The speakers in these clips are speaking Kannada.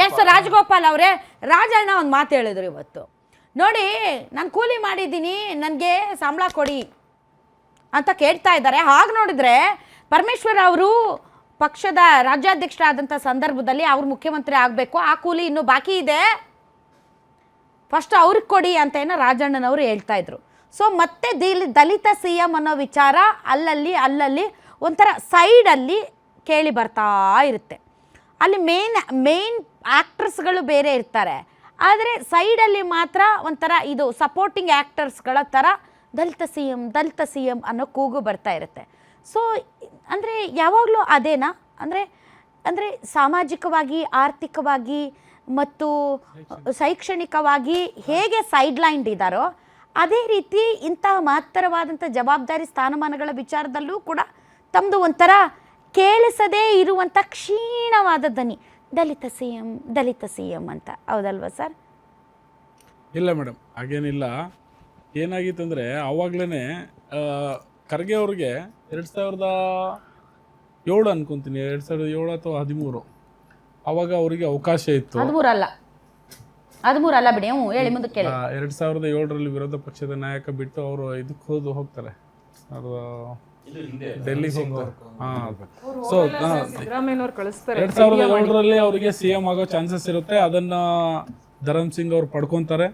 ಎಸ್ ರಾಜಗೋಪಾಲ್ ಅವರೇ, ರಾಜಣ್ಣ ಒಂದು ಮಾತು ಹೇಳಿದ್ರು ಇವತ್ತು. ನೋಡಿ, ನಾನು ಕೂಲಿ ಮಾಡಿದ್ದೀನಿ, ನನಗೆ ಸಂಬಳ ಕೊಡಿ ಅಂತ ಕೇಳ್ತಾ ಇದ್ದಾರೆ. ಹಾಗೆ ನೋಡಿದ್ರೆ ಪರಮೇಶ್ವರ್ ಅವರು ಪಕ್ಷದ ರಾಜ್ಯಾಧ್ಯಕ್ಷರಾದಂಥ ಸಂದರ್ಭದಲ್ಲಿ ಅವ್ರು ಮುಖ್ಯಮಂತ್ರಿ ಆಗಬೇಕು, ಆ ಕೂಲಿ ಇನ್ನೂ ಬಾಕಿ ಇದೆ, ಫಸ್ಟ್ ಅವ್ರಿಗೆ ಕೊಡಿ ಅಂತ ಏನೋ ರಾಜಣ್ಣನವರು ಹೇಳ್ತಾ ಇದ್ರು. ಸೊ ಮತ್ತೆ ದಲಿತ ಸಿ ಎಂ ಅನ್ನೋ ವಿಚಾರ ಅಲ್ಲಲ್ಲಿ ಒಂಥರ ಸೈಡಲ್ಲಿ ಕೇಳಿ ಬರ್ತಾ ಇರುತ್ತೆ. ಅಲ್ಲಿ ಮೇನ್ ಆ್ಯಕ್ಟರ್ಸ್ಗಳು ಬೇರೆ ಇರ್ತಾರೆ, ಆದರೆ ಸೈಡಲ್ಲಿ ಮಾತ್ರ ಒಂಥರ ಇದು ಸಪೋರ್ಟಿಂಗ್ ಆ್ಯಕ್ಟರ್ಸ್ಗಳ ಥರ ದಲಿತ ಸಿ ಎಂ ಅನ್ನೋ ಕೂಗು ಬರ್ತಾ ಇರುತ್ತೆ. ಸೊ ಅಂದರೆ ಯಾವಾಗಲೂ ಅದೇನಾ? ಅಂದರೆ ಸಾಮಾಜಿಕವಾಗಿ, ಆರ್ಥಿಕವಾಗಿ ಮತ್ತು ಶೈಕ್ಷಣಿಕವಾಗಿ ಹೇಗೆ ಸೈಡ್ಲೈನ್ಡ್ ಇದ್ದಾರೋ ಅದೇ ರೀತಿ ಇಂತಹ ಮಹತ್ತರವಾದಂಥ ಜವಾಬ್ದಾರಿ ಸ್ಥಾನಮಾನಗಳ ವಿಚಾರದಲ್ಲೂ ಕೂಡ ತಮ್ಮದು ಒಂಥರ ಕೇಳಿಸದೇ ಇರುವಂಥ ಕ್ಷೀಣವಾದ ದನಿ, ದಲಿತ ಸಿ ಎಂ ಅಂತ. ಹೌದಲ್ವಾ ಸರ್? ಇಲ್ಲ ಮೇಡಮ್, ಹಾಗೇನಿಲ್ಲ. ಏನಾಗಿತ್ತಂದರೆ ಆವಾಗಲೇ ಖರ್ಗೆ ಅವ್ರಿಗೆ 2007 ಅನ್ಕೊತೀನಿ, 2007 ಅಥವಾ 2013 ಆವಾಗ ಅವರಿಗೆ ಅವಕಾಶ ಇತ್ತು. 13 ಅಲ್ಲ ಬಿಡಿ, ಹೇಳಿ ಮುಂದಕ್ಕೆ ಹೇಳಿ. 2007ರಲ್ಲಿ ವಿರೋಧ ಪಕ್ಷದ ನಾಯಕ ಬಿಟ್ಟು ಅವರು ಇದಕ್ಕೆ ಹೋಗ್ತಾರೆ, ಅದು ಡೆಲ್ಲಿಗೆ ಹೋಗ್ತಾರೆ. ಸೊ 2007ರಲ್ಲಿ ಅವರಿಗೆ CM ಆಗೋ ಚಾನ್ಸಸ್ ಇರುತ್ತೆ. ಅದನ್ನ ಧರಮ್ ಸಿಂಗ್ ಅವ್ರು ಪಡ್ಕೊತಾರೆ.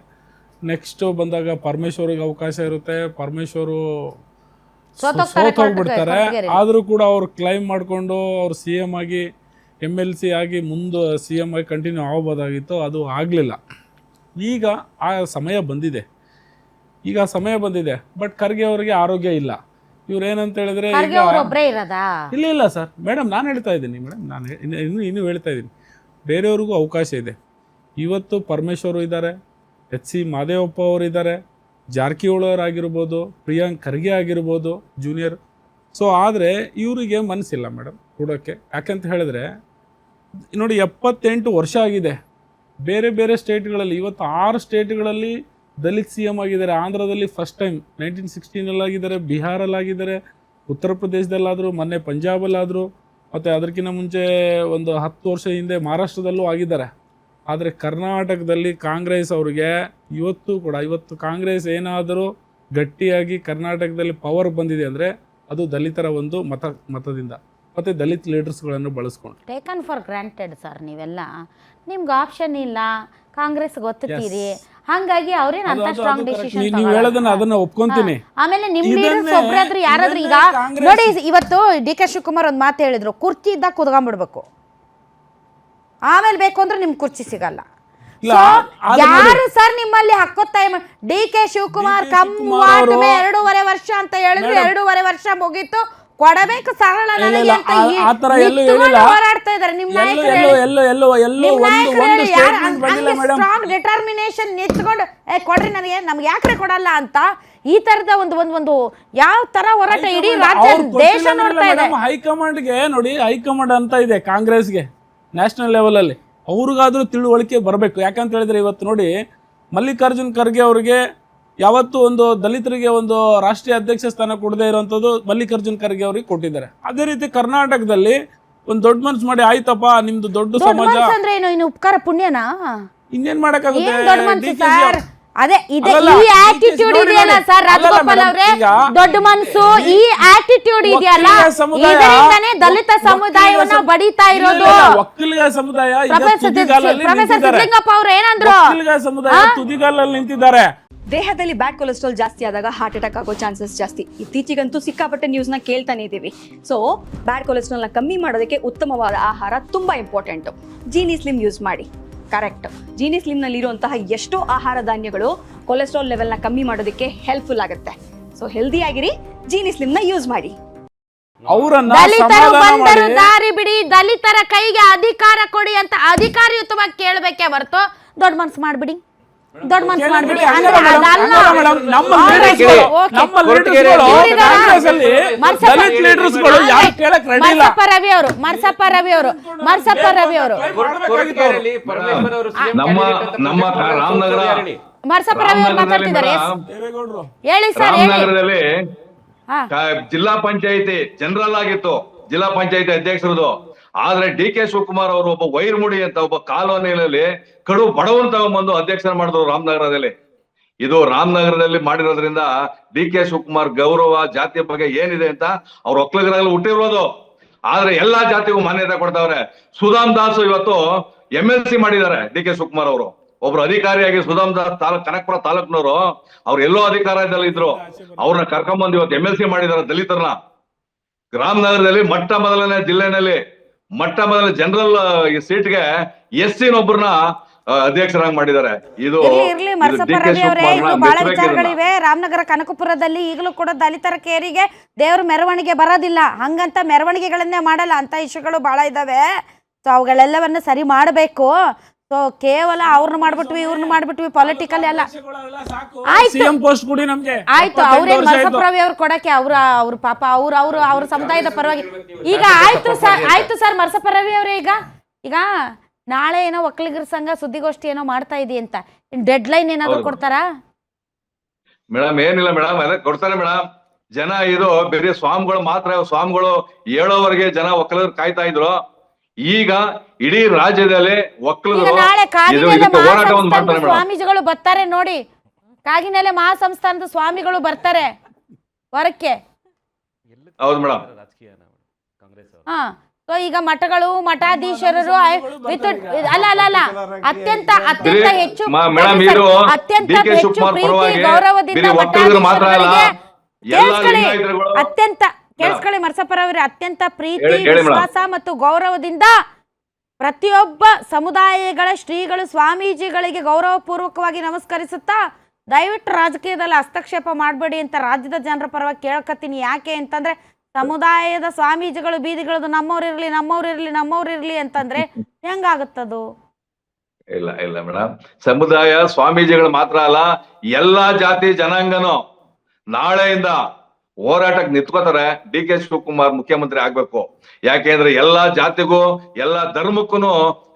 ನೆಕ್ಸ್ಟ್ ಬಂದಾಗ ಪರಮೇಶ್ವರ್ಗೆ ಅವಕಾಶ ಇರುತ್ತೆ, ಪರಮೇಶ್ವರು ಸೋತೋಗ್ಬಿಡ್ತಾರೆ. ಆದರೂ ಕೂಡ ಅವ್ರು ಕ್ಲೈಮ್ ಮಾಡಿಕೊಂಡು ಅವ್ರು CM ಆಗಿ MLC ಆಗಿ ಮುಂದೆ CM ಆಗಿ ಕಂಟಿನ್ಯೂ ಆಗ್ಬೋದಾಗಿತ್ತು, ಅದು ಆಗಲಿಲ್ಲ. ಈಗ ಆ ಸಮಯ ಬಂದಿದೆ, ಬಟ್ ಖರ್ಗೆ ಅವರಿಗೆ ಆರೋಗ್ಯ ಇಲ್ಲ. ಇವ್ರು ಏನಂತ ಹೇಳಿದ್ರೆ ಇಲ್ಲ ಸರ್ ಮೇಡಮ್, ನಾನು ಹೇಳ್ತಾ ಇದ್ದೀನಿ ಮೇಡಮ್, ನಾನು ಇನ್ನೂ ಹೇಳ್ತಾ ಇದ್ದೀನಿ, ಬೇರೆಯವ್ರಿಗೂ ಅವಕಾಶ ಇದೆ. ಇವತ್ತು ಪರಮೇಶ್ವರು ಇದ್ದಾರೆ, HC ಮಾದೇವಪ್ಪ ಅವರು ಇದ್ದಾರೆ, ಜಾರಕಿಹೊಳಿ ಅವರಾಗಿರ್ಬೋದು, ಪ್ರಿಯಾಂಕ್ ಖರ್ಗೆ ಆಗಿರ್ಬೋದು ಜೂನಿಯರ್. ಸೊ ಆದರೆ ಇವರಿಗೆ ಮನಸ್ಸಿಲ್ಲ ಮೇಡಮ್ ಕೊಡೋಕ್ಕೆ. ಯಾಕಂತ ಹೇಳಿದ್ರೆ ನೋಡಿ, 78 ವರ್ಷ ಆಗಿದೆ. ಬೇರೆ ಸ್ಟೇಟ್ಗಳಲ್ಲಿ ಇವತ್ತು 6 ಸ್ಟೇಟ್ಗಳಲ್ಲಿ ದಲಿತ್ CM ಆಗಿದ್ದಾರೆ. ಆಂಧ್ರದಲ್ಲಿ ಫಸ್ಟ್ ಟೈಮ್ 1916 ಆಗಿದ್ದಾರೆ, ಬಿಹಾರಲ್ಲಾಗಿದ್ದಾರೆ, ಉತ್ತರ ಪ್ರದೇಶದಲ್ಲಾದರು, ಮೊನ್ನೆ ಪಂಜಾಬಲ್ಲಾದರು, ಮತ್ತು ಅದಕ್ಕಿಂತ ಮುಂಚೆ ಒಂದು 10 ವರ್ಷ ಹಿಂದೆ ಮಹಾರಾಷ್ಟ್ರದಲ್ಲೂ ಆಗಿದ್ದಾರೆ. ಆದರೆ ಕರ್ನಾಟಕದಲ್ಲಿ ಕಾಂಗ್ರೆಸ್ ಅವ್ರಿಗೆ ಇವತ್ತು ಕಾಂಗ್ರೆಸ್ ಏನಾದರೂ ಗಟ್ಟಿಯಾಗಿ ಕರ್ನಾಟಕದಲ್ಲಿ ಪವರ್ ಬಂದಿದೆ ಅಂದರೆ ಅದು ದಲಿತರ ಒಂದು ಮತದಿಂದ ಮತ್ತು ದಲಿತ ಲೀಡರ್ಸ್ಗಳನ್ನು ಬಳಸ್ಕೊಂಡು. ಟೇಕನ್ ಫಾರ್ ಗ್ರಾಂಟೆಡ್ ಸರ್, ನೀವೆಲ್ಲ ನಿಮ್ಗೆ ಆಪ್ಷನ್ ಇಲ್ಲ, ಕಾಂಗ್ರೆಸ್ ಗೊತ್ತೀರಿ, ಹಾಗಾಗಿ ಅವ್ರೇನು ಅಂತ ಸ್ಟ್ರಾಂಗ್ ಡಿಸಿಷನ್ ನೀವು ಹೇಳೋದನ್ನ ಅದನ್ನ ಒಪ್ಕೊಂತೀನಿ. ಆಮೇಲೆ ನಿಮ್ ಲೀಡರ್ಸ್ ಒಬ್ರಾದ್ರೂ ಯಾರಾದ್ರೂ ಈಗ ನೋಡಿ, ಇವತ್ತು DK ಶಿವಕುಮಾರ್ ಒಂದು ಮಾತು ಹೇಳಿದ್ರು, ಕುರ್ಚಿ ಇದ್ದಾಗ ಕುತ್ಕೊಂಡ್ಬಿಡ್ಬೇಕು, ಆಮೇಲೆ ಬೇಕು ಅಂದ್ರೆ ನಿಮ್ ಕುರ್ಚಿ ಸಿಗಲ್ಲ. ಯಾರು ಸರ್ ನಿಮ್ಮಲ್ಲಿ ಹಕ್ಕೊತ್ತಾಯ DK ಶಿವಕುಮಾರ್ 2.5 ವರ್ಷ ಅಂತ ಹೇಳಿದ್ರು, 2.5 ವರ್ಷ ಮುಗೀತು, ಕೊಡಬೇಕು ಸರಳ ನನಗೆ ಅಂತ ಹೋರಾಡ್ತಾ ಇದ್ದಾರೆ ನಿಮ್ಮ ಸ್ಟ್ರಾಂಗ್ ಡಿಟರ್ಮಿನೇಷನ್ ನಿಂತ್ಕೊಂಡು ಕೊಡ್ರಿ ನನಗೆ, ನಮ್ಗೆ ಯಾಕ್ರೆ ಕೊಡಲ್ಲ ಅಂತ ಈ ತರದ ಒಂದು ಯಾವ ತರ ಹೋರಾಟ ಇಡೀ ರಾಜ್ಯ ದೇಶ ನೋಡ್ತಾ ಇದೆ. ಹೈಕಮಾಂಡ್ಗೆ ನೋಡಿ, ಹೈಕಮಾಂಡ್ ಅಂತ ಇದೆ ಕಾಂಗ್ರೆಸ್ಗೆ ನ್ಯಾಷನಲ್ ಲೆವೆಲ್ ಅಲ್ಲಿ, ಅವ್ರಿಗಾದ್ರೂ ತಿಳುವಳಿಕೆ ಬರಬೇಕು. ಯಾಕಂತ ಹೇಳಿದ್ರೆ ಇವತ್ತು ನೋಡಿ, ಮಲ್ಲಿಕಾರ್ಜುನ್ ಖರ್ಗೆ ಅವ್ರಿಗೆ ಯಾವತ್ತು ಒಂದು ದಲಿತರಿಗೆ ಒಂದು ರಾಷ್ಟ್ರೀಯ ಅಧ್ಯಕ್ಷ ಸ್ಥಾನ ಕೊಡದೇ ಇರುವಂಥದ್ದು ಮಲ್ಲಿಕಾರ್ಜುನ್ ಖರ್ಗೆ ಅವ್ರಿಗೆ ಕೊಟ್ಟಿದ್ದಾರೆ. ಅದೇ ರೀತಿ ಕರ್ನಾಟಕದಲ್ಲಿ ಒಂದು ದೊಡ್ಡ ಮನ್ಸು ಮಾಡಿ, ಆಯ್ತಪ್ಪ ನಿಮ್ದು ದೊಡ್ಡ ಸಮಾಜ ಅಂದ್ರೆ ಏನು ಉಪಕಾರ ಪುಣ್ಯನಾ, ಇನ್ನೇನ್ ಮಾಡಕ್ಕಾಗುತ್ತೆ. ಅದೇ ಇದೆ ಈ ಆಟಿಟ್ಯೂಡ್ ಇದೆಯಲ್ಲ ಸರ್ ರಾಜಗೋಪಾಲ್ ಅವರೇ, ದೊಡ್ಡ ಮನಸ್ಸು ಈ ಆಟಿಟ್ಯೂಡ್ ಇದೆಯಲ್ಲ, ಇದರಿಂದನೇ ದಲಿತ ಸಮುದಾಯವನ್ನ ಬಡಿತಾ ಇರೋದು. ಒಕ್ಕಲಿಗ ಸಮುದಾಯ ಪ್ರೊಫೆಸರ್ ಸಿದ್ಲಿಂಗಪ್ಪ ಅವರು ಏನಂದ್ರು, ಒಕ್ಕಲಿಗ ಸಮುದಾಯ ತುದಿಗಾಲಲ್ಲಿ ನಿಂತಿದ್ದಾರೆ. ದೇಹದಲ್ಲಿ ಬ್ಯಾಡ್ ಕೊಲೆಸ್ಟ್ರಾಲ್ ಜಾಸ್ತಿ ಆದಾಗ ಹಾರ್ಟ್ ಅಟ್ಯಾಕ್ ಆಗೋ ಚಾನ್ಸಸ್ ಜಾಸ್ತಿ. ಇತ್ತೀಚೆಗಂತೂ ಸಿಕ್ಕಾಪಟ್ಟೆ ನ್ಯೂಸ್ನ ಕೇಳ್ತಾನೆ ಇದ್ದೀವಿ. ಸೊ ಬ್ಯಾಡ್ ಕೊಲೆಸ್ಟ್ರಾಲ್ನ ಕಮ್ಮಿ ಮಾಡೋದಕ್ಕೆ ಉತ್ತಮವಾದ ಆಹಾರ ತುಂಬ ಇಂಪಾರ್ಟೆಂಟು. ಜೀನಿ ಸ್ಲಿಮ್ ಯೂಸ್ ಮಾಡಿ. ಕರೆಕ್ಟ್, ಜೀನಿ ಸ್ಲಿಮ್ನಲ್ಲಿರುವಂತಹ ಎಷ್ಟೋ ಆಹಾರ ಧಾನ್ಯಗಳು ಕೊಲೆಸ್ಟ್ರಾಲ್ ಲೆವೆಲ್ನ ಕಮ್ಮಿ ಮಾಡೋದಕ್ಕೆ ಹೆಲ್ಪ್ಫುಲ್ ಆಗುತ್ತೆ. ಸೊ ಹೆಲ್ದಿ ಆಗಿರಿ, ಜೀನಿ ಸ್ಲಿಮ್ನ ಯೂಸ್ ಮಾಡಿ. ದಲಿತರು ಬಂದರು ದಾರಿ ಬಿಡಿ, ದಲಿತರ ಕೈಗೆ ಅಧಿಕಾರ ಕೊಡಿ ಅಂತ ಅಧಿಕಾರಯುತವಾಗಿ ಕೇಳಬೇಕೇ ಹೊರತು ದೊಡ್ಡ ಮನ್ಸು ಮಾಡ್ಬಿಡಿ, ದೊಡ್ಡ ಮನ್ಸು ಮಾಡ್ಬಿಡಿ ಮರ್ಸಪ್ಪ ರವಿ ಅವರು ಮಾತಾಡ್ತಿದ್ದಾರೆ. ಹೇಳಿ ಸರ್, ಜಿಲ್ಲಾ ಪಂಚಾಯತಿ ಜನರಲ್ ಆಗಿತ್ತು, ಜಿಲ್ಲಾ ಪಂಚಾಯತಿ ಅಧ್ಯಕ್ಷರದು. ಆದ್ರೆ ಡಿ ಕೆ ಶಿವಕುಮಾರ್ ಅವರು ಒಬ್ಬ ವೈರ್ಮುಡಿ ಅಂತ ಒಬ್ಬ ಕಾಲೋನಿಯಲ್ಲಿ ಕಡು ಬಡವನ್ ತಗೊಂಡ್ಬಂದು ಅಧ್ಯಕ್ಷರ ಮಾಡಿದ್ರು ರಾಮನಗರದಲ್ಲಿ. ಇದು ರಾಮನಗರದಲ್ಲಿ ಮಾಡಿರೋದ್ರಿಂದ ಡಿ ಕೆ ಶಿವಕುಮಾರ್ ಗೌರವ ಜಾತಿಯ ಬಗ್ಗೆ ಏನಿದೆ ಅಂತ ಅವ್ರ ಒಕ್ಕಲಿಗರಲ್ಲಿ ಹುಟ್ಟಿರೋದು. ಆದ್ರೆ ಎಲ್ಲಾ ಜಾತಿಗೂ ಮಾನ್ಯತೆ ಕೊಡ್ತಾವ್ರೆ. ಸುಧಾಮ್ ದಾಸ್ ಇವತ್ತು MLC ಮಾಡಿದ್ದಾರೆ ಡಿ ಕೆ ಶಿವಕುಮಾರ್ ಅವರು. ಒಬ್ರು ಅಧಿಕಾರಿಯಾಗಿ ಸುಧಾಮ್ ದಾಸ್ ಕನಕಪುರ ತಾಲೂಕ್ನವರು ಅವ್ರು ಎಲ್ಲೋ ಅಧಿಕಾರದಲ್ಲಿ ಇದ್ರು, ಅವ್ರನ್ನ ಕರ್ಕೊಂಡ್ಬಂದು ಇವತ್ತು MLC ಮಾಡಿದಾರೆ ದಲಿತರನ್ನ. ರಾಮನಗರದಲ್ಲಿ ಮೊದಲನೇ ಜಿಲ್ಲೆನಲ್ಲಿ ಮೊದಲ ಜನರಲ್ ಸೀಟ್ಗೆ SC ನೊಬ್ಬರನ್ನ ಅಧ್ಯಕ್ಷರಾಗಿ ಮಾಡಿದ್ದಾರೆ. ಇದು ಇರ್ಲಿ ಮರಸಪ್ಪ ರವಿ ಅವರೇ, ಇನ್ನು ಬಹಳ ವಿಚಾರಗಳಿವೆ. ರಾಮನಗರ ಕನಕಪುರದಲ್ಲಿ ಈಗಲೂ ಕೂಡ ದಲಿತರ ಕೇರಿಗೆ ದೇವ್ರ ಮೆರವಣಿಗೆ ಬರೋದಿಲ್ಲ, ಹಂಗಂತ ಮೆರವಣಿಗೆಗಳನ್ನೇ ಮಾಡಲ್ಲ ಅಂತ ಇಶ್ಯೂಗಳು ಬಹಳ ಇದಾವೆ. ಸೊ ಅವುಗಳೆಲ್ಲವನ್ನ ಸರಿ ಮಾಡಬೇಕು. ಸೊ ಕೇವಲ ಅವ್ರನ್ನ ಮಾಡ್ಬಿಟ್ವಿ ಇವ್ರನ್ನ ಮಾಡ್ಬಿಟ್ವಿ ಪೊಲಿಟಿಕಲ್ ಎಲ್ಲ ಆಯ್ತು. ಅವ್ರೇನ್ ಮರಸಪ್ಪ ರವಿ ಅವ್ರು ಕೊಡಕ್ಕೆ ಅವ್ರ ಪಾಪ ಅವ್ರ ಸಮುದಾಯದ ಪರವಾಗಿ ಈಗ ಆಯ್ತು ಸರ್ ಮರಸಪ್ಪ ರವಿ ಅವರೇ, ಈಗ ನಾಳೆ ಏನೋ ಒಕ್ಕಲಿಗರ ಸಂಘ ಸುದ್ದಿಗೋಷ್ಠಿ ಏನೋ ಮಾಡ್ತಾ ಇದೆಯಂತ, ಡೆಡ್ ಲೈನ್ ಏನಾದ್ರು ಕೊಡ್ತಾರಾ? ಮೇಡಮ್ ಏನಿಲ್ಲ ಮೇಡಮ್, ಅದೇ ಕೊಡ್ತಾರೆ ಮೇಡಮ್. ಜನ ಇದು ಬೇರೆ ಸ್ವಾಮಿಗಳು ಮಾತ್ರ, ಸ್ವಾಮಿಗಳು ಹೇಳೋವರೆಗೆ ಜನ ಒಕ್ಕಲಿಗರು ಕಾಯ್ತಾ ಇದ್ರು. ಈಗ ಇಡೀ ರಾಜ್ಯದಲ್ಲಿ ಒಕ್ಕಲಿಗರು ನಾಳೆ ಕಾಗಿನೆಲೆ ಸ್ವಾಮೀಜಿಗಳು ಬರ್ತಾರೆ ನೋಡಿ, ಕಾಗಿನೆಲೆ ಮಹಾಸಂಸ್ಥಾನದ ಸ್ವಾಮಿಗಳು ಬರ್ತಾರೆ ಹೊರಕ್ಕೆ. ಹೌದು ಮೇಡಮ್. ಹಾ, ಸೊ ಈಗ ಮಠಗಳು ಮಠಾಧೀಶರು ಅಲ್ಲ ಅತ್ಯಂತ ಹೆಚ್ಚು ಪ್ರೀತಿ ಗೌರವದಿಂದ ಕೇಳಿಸ್ಕೊಳ್ಳಿ ಮರಸಪ್ಪ ಅವರೇ, ಅತ್ಯಂತ ಪ್ರೀತಿ ವಿಶ್ವಾಸ ಮತ್ತು ಗೌರವದಿಂದ ಪ್ರತಿಯೊಬ್ಬ ಸಮುದಾಯಗಳ ಶ್ರೀಗಳು ಸ್ವಾಮೀಜಿಗಳಿಗೆ ಗೌರವ ಪೂರ್ವಕವಾಗಿ ನಮಸ್ಕರಿಸುತ್ತಾ ದಯವಿಟ್ಟು ರಾಜಕೀಯದಲ್ಲಿ ಹಸ್ತಕ್ಷೇಪ ಮಾಡಬೇಡಿ ಅಂತ ರಾಜ್ಯದ ಜನರ ಪರವಾಗಿ ಕೇಳ್ಕತ್ತೀನಿ. ಯಾಕೆ ಅಂತಂದ್ರೆ ಸಮುದಾಯದ ಸ್ವಾಮೀಜಿಗಳು ಬೀದಿಗಳದು ನಮ್ಮವ್ರಿರ್ಲಿ ಅಂತಂದ್ರೆ ಹೆಂಗಾಗುತ್ತದು? ಇಲ್ಲ ಮೇಡಮ್, ಸಮುದಾಯ ಸ್ವಾಮೀಜಿಗಳು ಮಾತ್ರ ಅಲ್ಲ, ಎಲ್ಲಾ ಜಾತಿ ಜನಾಂಗನು ನಾಳೆಯಿಂದ ಹೋರಾಟಕ್ಕೆ ನಿಂತ್ಕೋತಾರೆ. ಡಿ ಕೆ ಶಿವಕುಮಾರ್ ಮುಖ್ಯಮಂತ್ರಿ ಆಗ್ಬೇಕು. ಯಾಕೆಂದ್ರೆ ಎಲ್ಲಾ ಜಾತಿಗೂ ಎಲ್ಲಾ ಧರ್ಮಕ್ಕೂ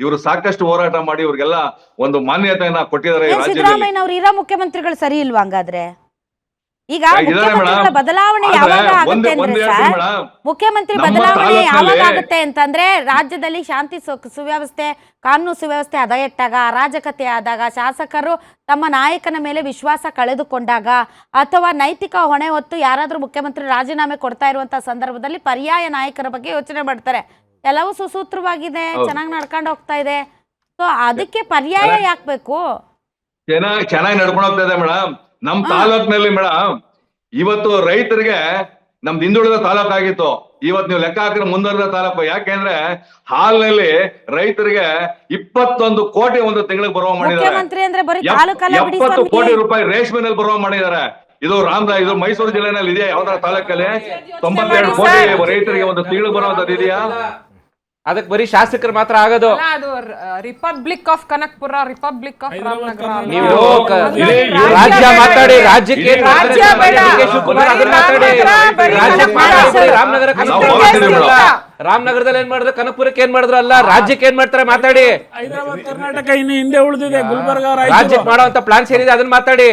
ಇವರು ಸಾಕಷ್ಟು ಹೋರಾಟ ಮಾಡಿ ಇವ್ರಿಗೆಲ್ಲ ಒಂದು ಮಾನ್ಯತೆಯನ್ನ ಕೊಟ್ಟಿದ್ದಾರೆ. ಸಿದ್ದರಾಮಯ್ಯ ಅವ್ರು ಇರೋ ಮುಖ್ಯಮಂತ್ರಿಗಳು ಸರಿ ಇಲ್ವಾ ಹಂಗಾದ್ರೆ? ಈಗ ಬದಲಾವಣೆ ಯಾವಾಗ ಆಗುತ್ತೆ ಅಂದ್ರೆ ಸರ್, ಮುಖ್ಯಮಂತ್ರಿ ಬದಲಾವಣೆ ಯಾವಾಗ ಆಗುತ್ತೆ ಅಂತಂದ್ರೆ ರಾಜ್ಯದಲ್ಲಿ ಶಾಂತಿ ಸುವ್ಯವಸ್ಥೆ ಕಾನೂನು ಸುವ್ಯವಸ್ಥೆ ಹದಗೆಟ್ಟಾಗ, ಅರಾಜಕತೆ ಆದಾಗ, ಶಾಸಕರು ತಮ್ಮ ನಾಯಕನ ಮೇಲೆ ವಿಶ್ವಾಸ ಕಳೆದುಕೊಂಡಾಗ, ಅಥವಾ ನೈತಿಕ ಹೊಣೆ ಹೊತ್ತು ಯಾರಾದ್ರೂ ಮುಖ್ಯಮಂತ್ರಿ ರಾಜೀನಾಮೆ ಕೊಡ್ತಾ ಇರುವಂತಹ ಸಂದರ್ಭದಲ್ಲಿ ಪರ್ಯಾಯ ನಾಯಕರ ಬಗ್ಗೆ ಯೋಚನೆ ಮಾಡ್ತಾರೆ. ಎಲ್ಲವೂ ಸುಸೂತ್ರವಾಗಿದೆ, ಚೆನ್ನಾಗಿ ನಡ್ಕೊಂಡು ಹೋಗ್ತಾ ಇದೆ. ಸೊ ಅದಕ್ಕೆ ಪರ್ಯಾಯ ಯಾಕಬೇಕು? ಚೆನ್ನಾಗಿ ನಡ್ಕೊಂಡು ಹೋಗ್ತಾ ಇದೆ ಮೇಡಮ್. ನಮ್ ತಾಲೂಕ್ನಲ್ಲಿ ಮೇಡಮ್ ಇವತ್ತು ರೈತರಿಗೆ ನಮ್ದು ಹಿಂದುಳಿದ ತಾಲೂಕ್ ಆಗಿತ್ತು, ಇವತ್ತು ನೀವು ಲೆಕ್ಕ ಹಾಕಿದ್ರೆ ಮುಂದುವರೆದ ತಾಲೂಕು. ಯಾಕೆಂದ್ರೆ ಹಾಲಿನಲ್ಲಿ ರೈತರಿಗೆ 21 ಕೋಟಿ ಒಂದು ತಿಂಗಳಿಗೆ ಬರುವ ಮಾಡಿದ್ದಾರೆ. 70 ಕೋಟಿ ರೂಪಾಯಿ ರೇಷ್ಮೆನಲ್ಲಿ ಬರುವ ಮಾಡಿದ್ದಾರೆ. ಇದು ಇದು ಮೈಸೂರು ಜಿಲ್ಲೆನಲ್ಲಿ ಇದೆಯಾ ಯಾವ್ದಾರ ತಾಲೂಕಲ್ಲಿ 92 ಕೋಟಿ ರೈತರಿಗೆ ಒಂದು ತಿಂಗಳಿಗೆ ಬರುವಂತದ್ದು ಇದೆಯಾ? ಅದಕ್ಕೆ ಬರೀ ಶಾಸಕರು ಮಾತ್ರ ಆಗೋದು. Republic of Kanakapura, republic of Ramanagara. ನೀವು ರಾಜ್ಯ ಮಾತಾಡಿ, ರಾಜ್ಯಕ್ಕೆ ರಾಮನಗರದಲ್ಲಿ ಏನ್ ಮಾಡಿದ್ರು, ಕನಕಪುರಕ್ಕೆ ಏನ್ ಮಾಡಿದ್ರು ಅಲ್ಲ, ರಾಜ್ಯಕ್ಕೆ ಏನ್ ಮಾಡ್ತಾರೆ ಮಾತಾಡಿ. ಕರ್ನಾಟಕ ಇನ್ನು ಹಿಂದೆ ಉಳಿದಿದೆ, ಗುಲ್ಬರ್ಗ ರಾಜ್ಯಕ್ಕೆ ಮಾಡುವಂತ ಪ್ಲಾನ್ಸ್ ಏನಿದೆ ಅದನ್ನ ಮಾತಾಡಿ.